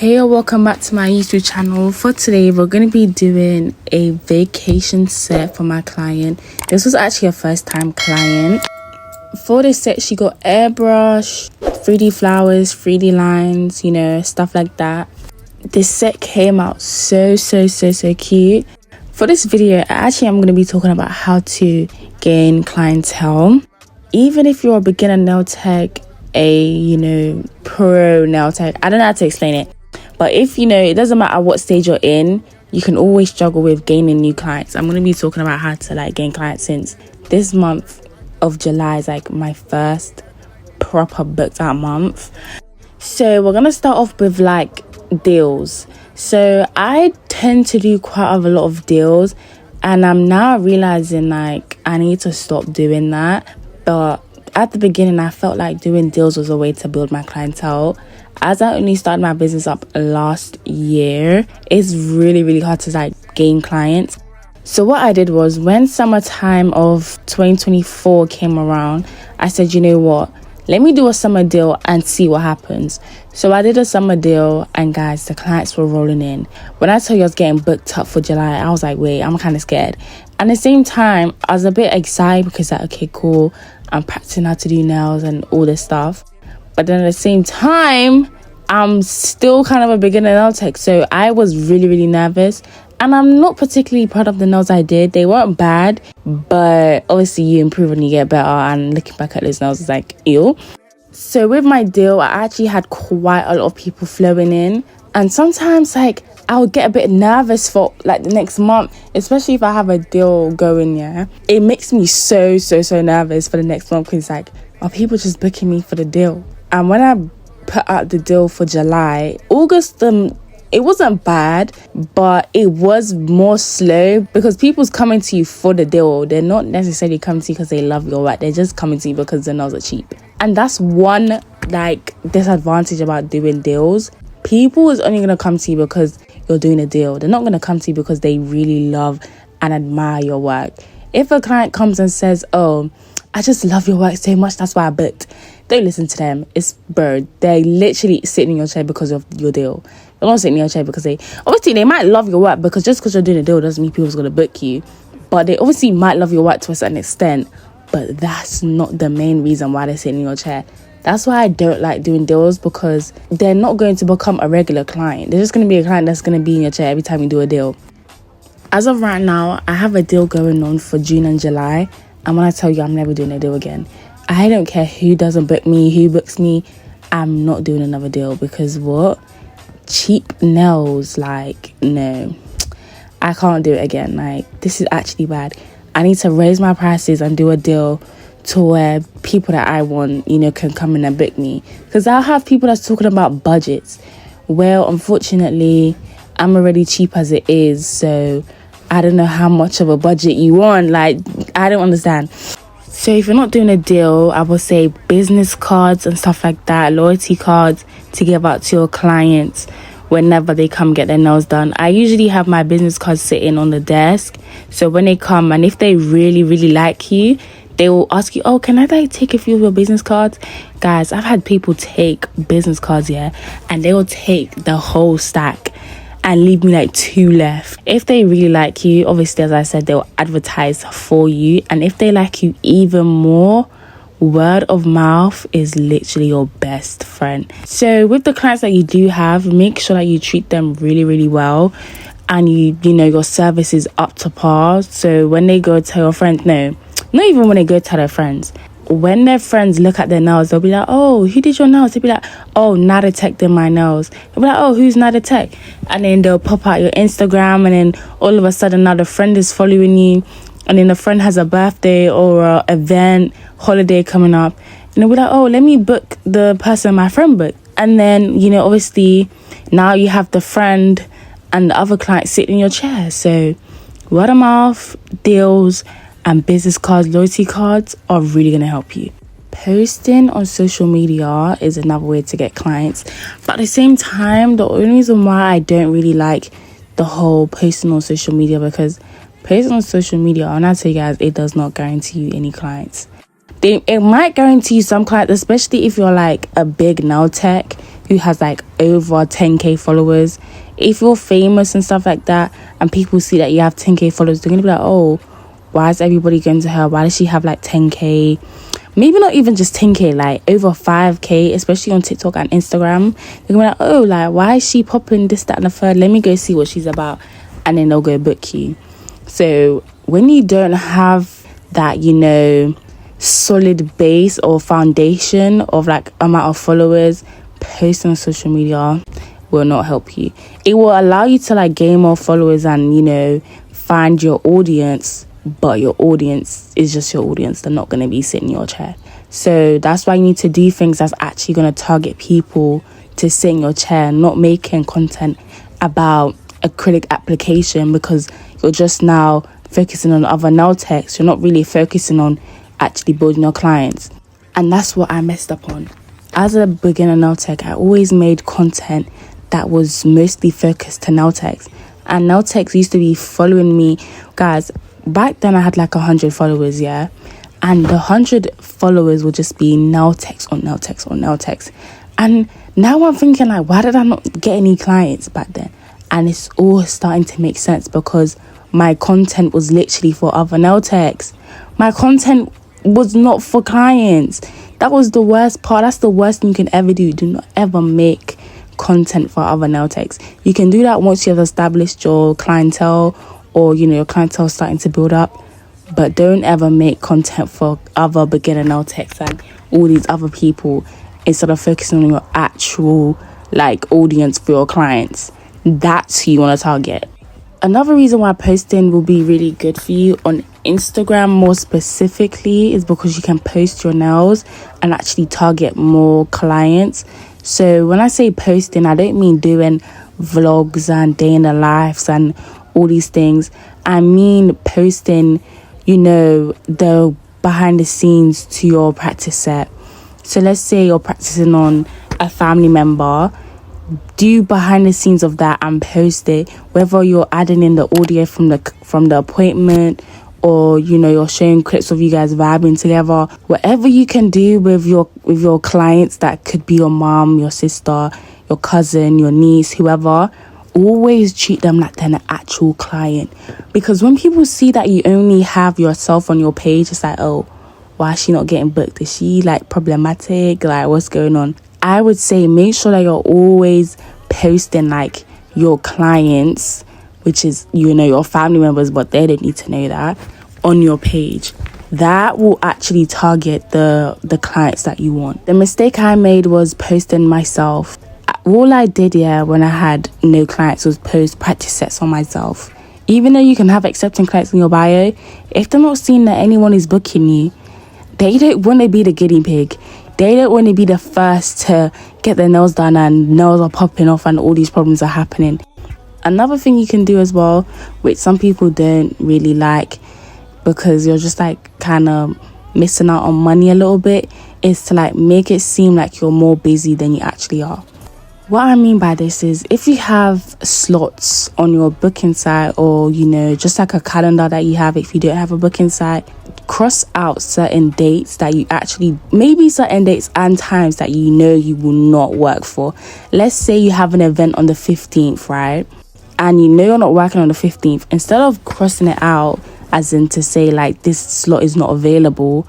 Hey, welcome back to my YouTube channel. For today, we're going to be doing a vacation set for my client. This was actually a first time client. For this set, she got airbrush, 3D flowers, 3D lines, stuff like that. This set came out so cute. For this video, I'm going to be talking about how to gain clientele. Even if you're a beginner nail tech, a pro nail tech, I don't know how to explain it. But if, it doesn't matter what stage you're in, you can always struggle with gaining new clients. I'm going to be talking about how to gain clients, since this month of July is my first proper booked out month. So we're going to start off with deals. So I tend to do quite a lot of deals, and I'm now realizing I need to stop doing that. But at the beginning, I felt like doing deals was a way to build my clientele. As I only started my business up last year, it's really hard to gain clients. So what I did was, when summertime of 2024 came around, I said, you know what, let me do a summer deal and see what happens. So I did a summer deal, and guys, the clients were rolling in. When I told you I was getting booked up for July, I was like, wait, I'm kind of scared. And at the same time, I was a bit excited because okay, cool, I'm practicing how to do nails and all this stuff. But then at the same time, I'm still kind of a beginner nail tech, so I was really nervous. And I'm not particularly proud of the nails I did. They weren't bad, but obviously you improve and you get better. And looking back at those nails is ew. So with my deal, I actually had quite a lot of people flowing in. And sometimes I would get a bit nervous for the next month, especially if I have a deal going, yeah. It makes me so nervous for the next month, because are people just booking me for the deal? And when I put out the deal for July, August, it wasn't bad, but it was more slow because people's coming to you for the deal. They're not necessarily coming to you because they love your work. They're just coming to you because the nails are cheap. And that's one disadvantage about doing deals. People is only going to come to you because you're doing a deal. They're not going to come to you because they really love and admire your work. If a client comes and says, oh, I just love your work so much, that's why I booked, don't listen to them. They're literally sitting in your chair because of your deal. They're not sitting in your chair because they might love your work, because just because you're doing a deal doesn't mean people's going to book you. But they obviously might love your work to a certain extent, but that's not the main reason why they're sitting in your chair. That's why I don't like doing deals, because they're not going to become a regular client. They're just going to be a client that's going to be in your chair every time you do a deal. As of right now, I have a deal going on for June and July. And when I tell you I'm never doing a deal again, I don't care who doesn't book me, who books me, I'm not doing another deal. Because what? Cheap nails, no. I can't do it again. This is actually bad. I need to raise my prices and do a deal to where people that I want, can come in and book me. Because I'll have people that's talking about budgets. Well, unfortunately, I'm already cheap as it is, so I don't know how much of a budget you want. I don't understand. So if you're not doing a deal, I would say business cards and stuff like that, loyalty cards to give out to your clients whenever they come get their nails done. I usually have my business cards sitting on the desk. So when they come, and if they really like you, they will ask you, oh, can I take a few of your business cards? Guys, I've had people take business cards, yeah, and they will take the whole stack and leave me 2 left. If they really like you, obviously, as I said, they'll advertise for you. And if they like you even more, word of mouth is literally your best friend. So with the clients that you do have, make sure that you treat them really well, and your service is up to par. So when they go tell your friends, no, not even when they go tell their friends, when their friends look at their nails, they'll be like, oh, who did your nails? They'll be like, oh, Nada Tech did my nails. They'll be like, oh, who's Nada Tech? And then they'll pop out your Instagram, and then all of a sudden now the friend is following you, and then the friend has a birthday or a event, holiday coming up, and they'll be like, oh, let me book the person my friend booked. And then, obviously now you have the friend and the other client sitting in your chair. So word of mouth, deals, and business cards, loyalty cards are really going to help you. Posting on social media is another way to get clients. But at the same time, the only reason why I don't really like the whole posting on social media, because posting on social media, and I tell you guys, it does not guarantee you any clients. It might guarantee you some clients, especially if you're a big nail tech who has over 10k followers. If you're famous and stuff like that and people see that you have 10k followers, they're gonna be like, oh, why is everybody going to her? Why does she have like 10k? Maybe not even just 10k, like over 5k, especially on TikTok and Instagram. They're gonna be like, oh, like, why is she popping this, that and the third? Let me go see what she's about. And then they'll go book you. So when you don't have that, you know, solid base or foundation of like amount of followers, posting on social media will not help you. It will allow you to like gain more followers and, you know, find your audience, but your audience is just your audience. They're not going to be sitting in your chair. So that's why you need to do things that's actually going to target people to sit in your chair, not making content about acrylic application because you're just now focusing on other nail techs. You're not really focusing on actually building your clients. And that's what I messed up on. As a beginner nail tech, I always made content that was mostly focused to nail techs. And nail techs used to be following me. Guys, back then I had like 100 followers, yeah? And the 100 followers would just be nail techs on nail techs on nail techs. And now I'm thinking like, why did I not get any clients back then? And it's all starting to make sense because my content was literally for other nail techs. My content was not for clients. That was the worst part. That's the worst thing you can ever do. Do not ever make content for other nail techs. You can do that once you have established your clientele or, you know, your clientele starting to build up. But don't ever make content for other beginner nail techs and all these other people instead of focusing on your actual like audience for your clients. That's who you want to target. Another reason why posting will be really good for you on Instagram more specifically is because you can post your nails and actually target more clients. So when I say posting, I don't mean doing vlogs and day in the lives and all these things. I mean posting, you know, the behind the scenes to your practice set. So let's say you're practicing on a family member. Do behind the scenes of that and post it, whether you're adding in the audio from the appointment or, you know, you're showing clips of you guys vibing together. Whatever you can do with your clients, that could be your mom, your sister, your cousin, your niece, whoever, always treat them like they're an actual client. Because when people see that you only have yourself on your page, it's like, oh, why is she not getting booked? Is she like problematic? Like, what's going on? I would say make sure that you're always posting like your clients, which is, you know, your family members, but they don't need to know that, on your page. That will actually target the clients that you want. The mistake I made was posting myself. All I did, when I had no clients was post practice sets on myself. Even though you can have accepting clients in your bio, if they're not seeing that anyone is booking you, they don't want to be the guinea pig. They don't want to be the first to get their nails done and nails are popping off and all these problems are happening. Another thing you can do as well, which some people don't really like because you're just like kind of missing out on money a little bit, is to like make it seem like you're more busy than you actually are. What I mean by this is if you have slots on your booking site or, you know, just like a calendar that you have if you don't have a booking site, cross out certain dates that you actually, maybe certain dates and times that you know you will not work for. Let's say you have an event on the 15th, right? And you know you're not working on the 15th. Instead of crossing it out as in to say like this slot is not available,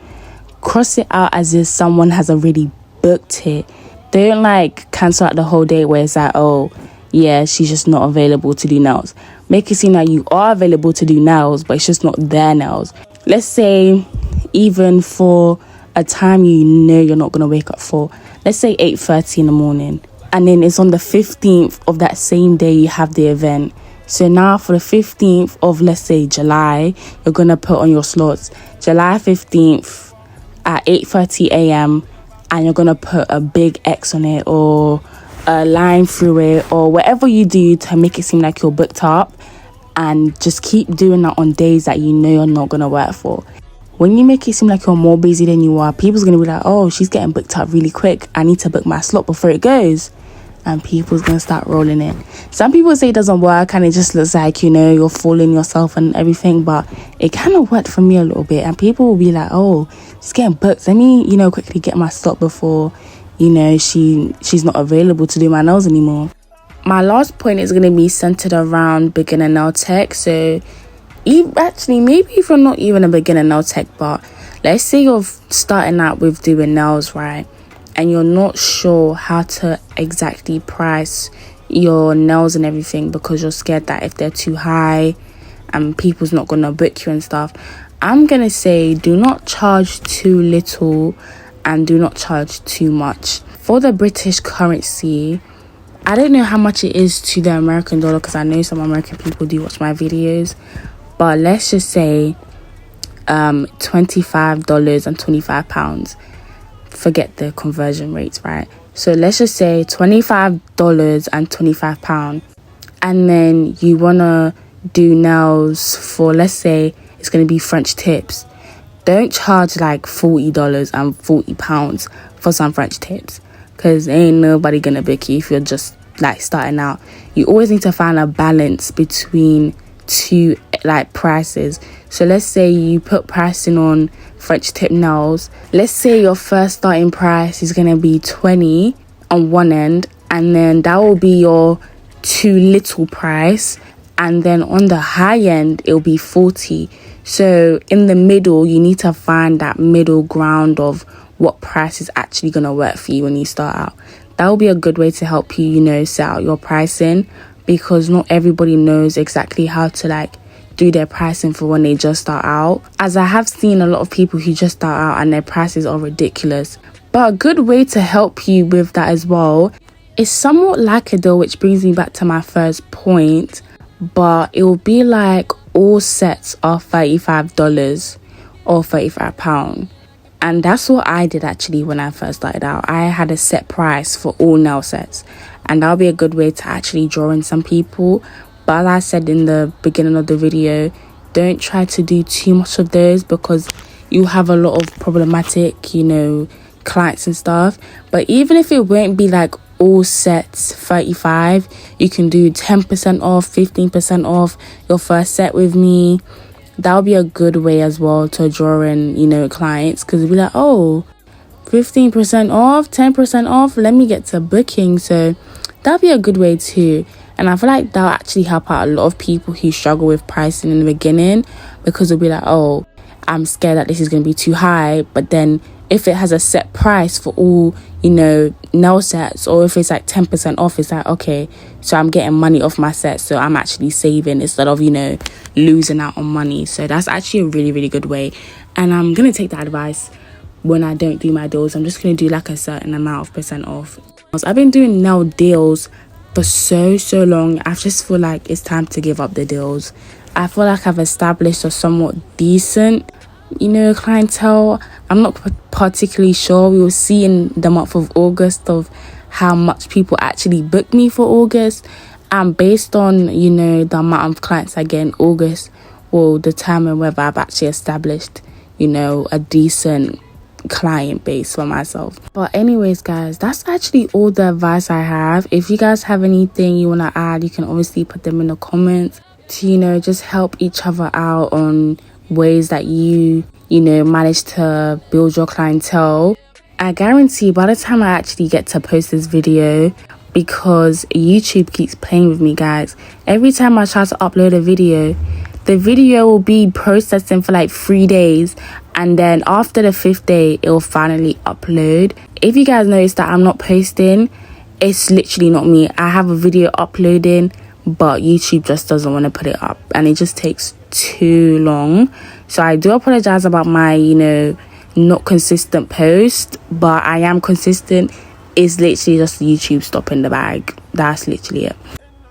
cross it out as if someone has already booked it. Don't like cancel out the whole day where it's like, oh yeah, she's just not available to do nails. Make it seem like you are available to do nails, but it's just not their nails. Let's say even for a time you know you're not going to wake up for, let's say 8:30 in the morning, and then it's on the 15th of that same day you have the event. So now for the 15th of, let's say, July, you're going to put on your slots July 15th at 8:30 a.m. and you're going to put a big X on it or a line through it or whatever you do to make it seem like you're booked up. And just keep doing that on days that you know you're not going to work for. When you make it seem like you're more busy than you are, people's going to be like, oh, she's getting booked up really quick. I need to book my slot before it goes. And people's going to start rolling in. Some people say it doesn't work and it just looks like, you know, you're fooling yourself and everything. But it kind of worked for me a little bit. And people will be like, oh, she's getting booked. Let me, you know, quickly get my slot before, you know, she's not available to do my nails anymore. My last point is going to be centered around beginner nail tech. So actually, maybe if you're not even a beginner nail tech, but let's say you're starting out with doing nails, right, and you're not sure how to exactly price your nails and everything because you're scared that if they're too high and people's not gonna book you and stuff, I'm gonna say do not charge too little and do not charge too much. For the British currency, I don't know how much it is to the American dollar because I know some American people do watch my videos, but let's just say $25 and £25. Forget the conversion rates, right? So let's just say $25 and £25, and then you wanna do nails for, let's say it's gonna be French tips. Don't charge like $40 and £40 for some French tips, because ain't nobody gonna book you if you're just like starting out. You always need to find a balance between two like prices. So let's say you put pricing on French tip nails. Let's say your first starting price is gonna be 20 on one end, and then that will be your too little price, and then on the high end it'll be 40. So in the middle, you need to find that middle ground of what price is actually gonna work for you when you start out. That will be a good way to help you, you know, set out your pricing, because not everybody knows exactly how to like do their pricing for when they just start out, as I have seen a lot of people who just start out and their prices are ridiculous. But a good way to help you with that as well is somewhat like a deal, which brings me back to my first point, but it will be like all sets are $35 or £35. And that's what I did actually when I first started out. I had a set price for all nail sets, and that'll be a good way to actually draw in some people. But as I said in the beginning of the video, don't try to do too much of those, because you have a lot of problematic, you know, clients and stuff. But even if it won't be like all sets 35, you can do 10% off, 15% off your first set with me. That'll be a good way as well to draw in, you know, clients, because it'll be like, oh, 15% off, 10% off, let me get to booking. So that'll be a good way too. And I feel like that'll actually help out a lot of people who struggle with pricing in the beginning, because they'll be like, oh, I'm scared that this is going to be too high. But then if it has a set price for all, you know, nail sets, or if it's like 10% off, it's like, okay, so I'm getting money off my set, so I'm actually saving instead of, you know, losing out on money. So that's actually a really, really good way. And I'm going to take that advice when I don't do my deals. I'm just going to do like a certain amount of percent off. I've been doing nail deals for so long. I just feel like it's time to give up the deals. I feel like I've established a somewhat decent, you know, clientele. I'm not particularly sure. We will see in the month of August of how much people actually book me for August, and based on, you know, the amount of clients I get in August will determine whether I've actually established, you know, a decent client base for myself. But anyways, guys, that's actually all the advice I have. If you guys have anything you want to add, you can obviously put them in the comments to, you know, just help each other out on ways that you know, manage to build your clientele. I guarantee by the time I actually get to post this video, because YouTube keeps playing with me, guys, every time I try to upload a video, the video will be processing for like 3 days, and then after the 5th day it will finally upload. If you guys notice that I'm not posting, it's literally not me. I have a video uploading, but YouTube just doesn't want to put it up, and it just takes too long. So I do apologize about my, you know, not consistent post, but I am consistent. It's literally just YouTube stopping the bag. That's literally it.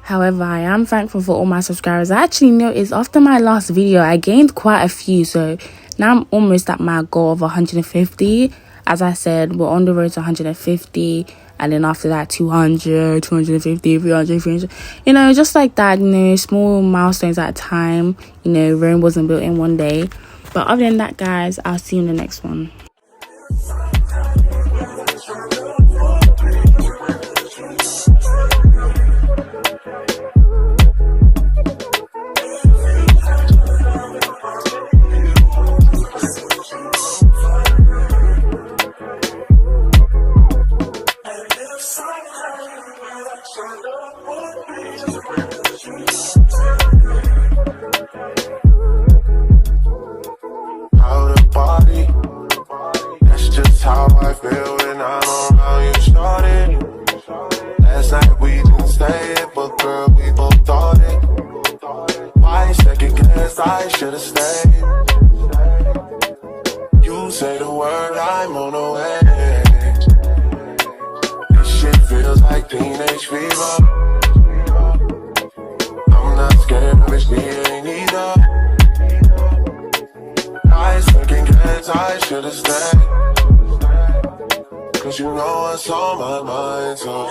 However, I am thankful for all my subscribers. I actually noticed after my last video I gained quite a few, so now I'm almost at my goal of 150. As I said, we're on the road to 150, and then after that 200, 250, 300, 300, you know, just like that, you know, small milestones at a time. You know, Rome wasn't built in one day. But other than that, guys, I'll see you in the next one. That's how I feel when I'm around you, shorty. Last night we didn't stay it, but girl, we both thought it. Why second guess I should've stayed? You say the word, I'm on the way. This shit feels like teenage fever. I'm not scared of it, me ain't either. Why second guess I should've stayed? Cause you know what's on my mind, so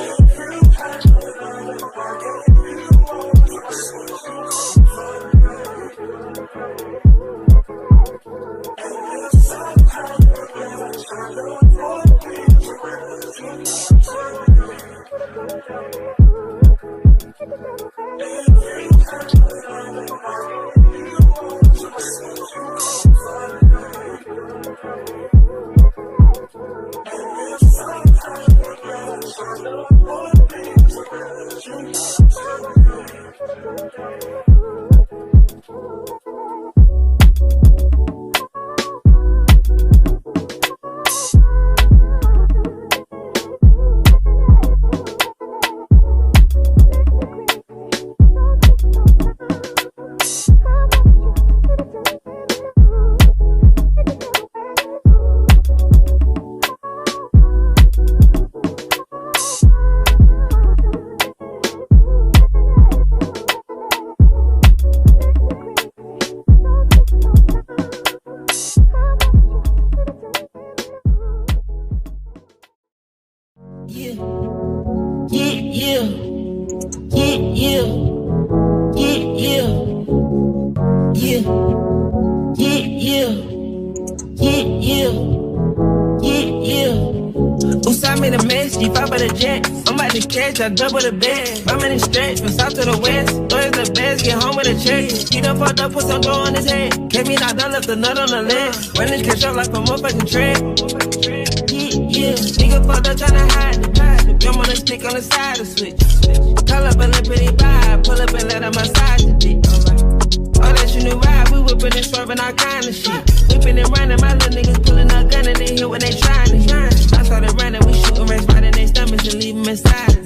I double the bed, my money stretch from south to the west. Lawyers the best, get home with a check. He done fucked up, put some dough on his head. Kept me knocked down, left the nut on the leg. Running catch up like a motherfucking tread. Yeah, nigga fucked up tryna hide the drum on the stick on the side of switch. Call up a little pretty vibe, pull up and let her massage the dick. All that you knew ride, we whipping and swerving all kind of shit. Whipping and running, my little niggas pulling a gun and they hit when they trying to hit. I started running, we shooting rats right in their stomachs and leave them inside.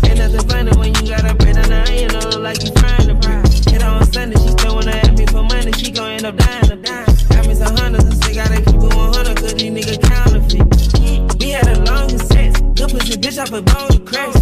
Ain't nothing funny when you got a bread on the onion, don't look like you frying the bread. Hit her on Sunday, she still wanna ask me for money, she gon' end up dying. Got me some hundreds and say gotta keep it 100 cause these niggas counterfeit. We had a long sex, good pussy bitch off a bowl of cracks.